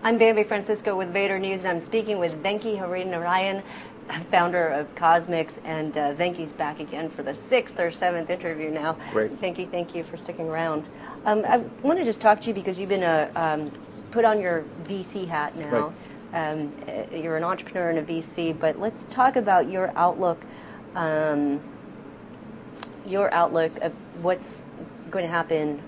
I'm Bambi Francisco with Vader News, and I'm speaking with Venky Harinarayan, founder of Kosmix, and Venky's back again for the 6th or 7th interview now. Great. Venky, thank you for sticking around. I want to just talk to you because you've been put on your VC hat now. Right. You're an entrepreneur and a VC, but let's talk about your outlook of what's going to happen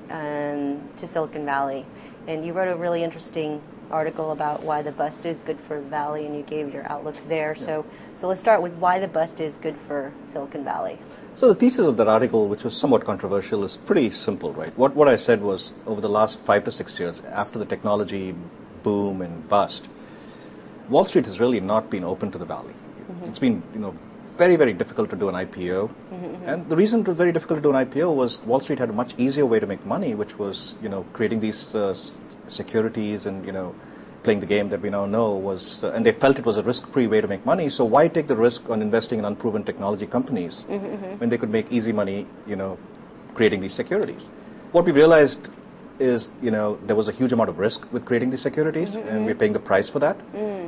to Silicon Valley. And you wrote a really interesting article about why the bust is good for the Valley, and you gave your outlook there. Yeah. So let's start with why the bust is good for Silicon Valley. So the thesis of that article, which was somewhat controversial, is pretty simple, right? What I said was, over the last 5 to 6 years, after the technology boom and bust, Wall Street has really not been open to the Valley. Mm-hmm. It's been, very, very difficult to do an IPO. Mm-hmm. And the reason it was very difficult to do an IPO was Wall Street had a much easier way to make money, which was, creating these securities and, playing the game that we now know was, and they felt it was a risk-free way to make money. So why take the risk on investing in unproven technology companies when they could make easy money, creating these securities? What we realized is, there was a huge amount of risk with creating these securities, and we're paying the price for that.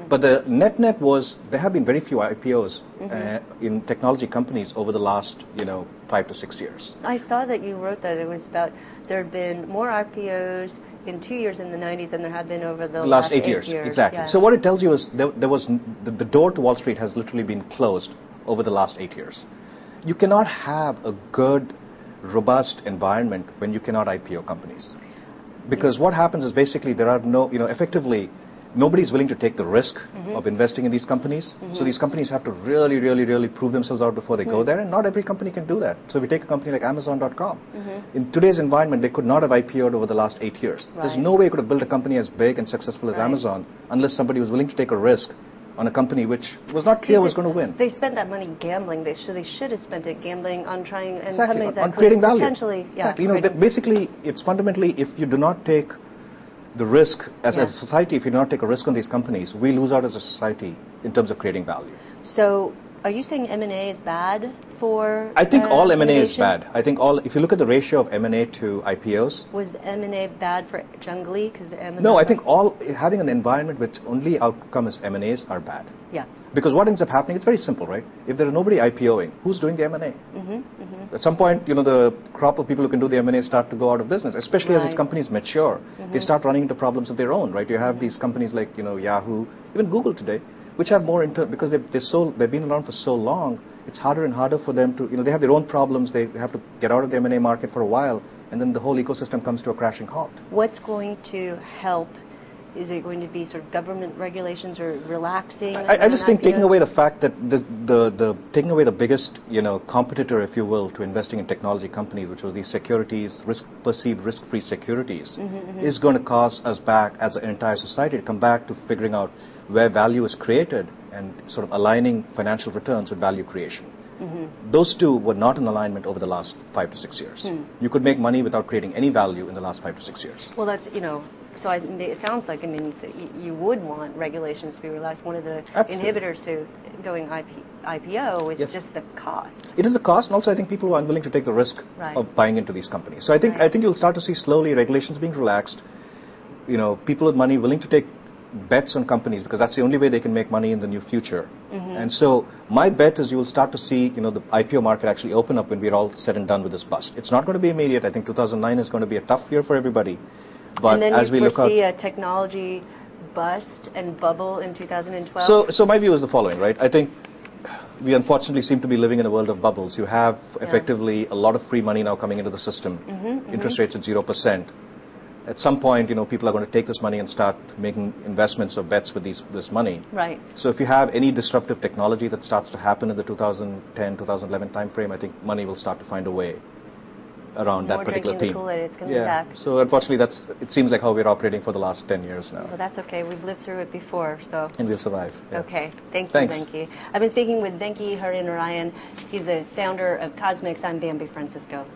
But the net was, there have been very few IPOs in technology companies over the last, 5 to 6 years. I saw that you wrote that it was about, there had been more IPOs in 2 years in the 90s than there had been over the last 8 years. Exactly. Yeah. So what it tells you is there was, the door to Wall Street has literally been closed over the last 8 years. You cannot have a good, robust environment when you cannot IPO companies. Because what happens is basically there are no, effectively, nobody's willing to take the risk of investing in these companies. So these companies have to really, really, really prove themselves out before they go there, and not every company can do that. So if we take a company like Amazon.com, in today's environment, they could not have IPO'd over the last 8 years. Right. There's no way you could have built a company as big and successful as Amazon unless somebody was willing to take a risk on a company which was not clear was going to win. They spent that money gambling. They should have spent it gambling on trying and exactly. companies on that creating could value. Potentially, exactly. Basically, it's fundamentally, if you do not take the risk as a society, if you do not take a risk on these companies, we lose out as a society in terms of creating value. So, are you saying M&A is bad for? I think all M&A is bad. I think if you look at the ratio of M&A to IPOs. Was M&A bad for Junglee? No, I think having an environment which only outcome is M&As are bad. Yeah. Because what ends up happening, it's very simple, right? If there is nobody IPOing, who's doing the M&A? At some point, the crop of people who can do the M&A start to go out of business, especially as these companies mature. They start running into problems of their own, right? You have these companies like, Yahoo, even Google today, which have more because they've been around for so long, it's harder and harder for them to, they have their own problems, they have to get out of the M&A market for a while, and then the whole ecosystem comes to a crashing halt. What's going to help? Is it going to be sort of government regulations or relaxing? I just think taking away the fact that taking away the biggest, competitor, if you will, to investing in technology companies, which was these securities, perceived risk-free securities, is going to cause us back as an entire society to come back to figuring out where value is created and sort of aligning financial returns with value creation. Those two were not in alignment over the last 5 to 6 years. You could make money without creating any value in the last 5 to 6 years. Well, that's, so it sounds like, you would want regulations to be relaxed. One of the inhibitors to going IPO is just the cost. It is the cost, and also I think people are unwilling to take the risk of buying into these companies. So I think you'll start to see slowly regulations being relaxed. People with money willing to take bets on companies because that's the only way they can make money in the near future. And so my bet is you will start to see the IPO market actually open up when we're all said and done with this bust. It's not going to be immediate. I think 2009 is going to be a tough year for everybody. But and then as we look out, see a technology bust and bubble in 2012? So my view is the following, right? I think we unfortunately seem to be living in a world of bubbles. You have effectively a lot of free money now coming into the system. Interest rates at 0%. At some point, people are going to take this money and start making investments or bets with this money. Right. So if you have any disruptive technology that starts to happen in the 2010, 2011 timeframe, I think money will start to find a way around that particular theme. It's going to be back. So unfortunately, it seems like how we're operating for the last 10 years now. Well, that's okay. We've lived through it before, so. And we'll survive. Yeah. Okay. Thanks. Venky. I've been speaking with Venky Harinarayan. He's the founder of Kosmix. I'm Bambi Francisco.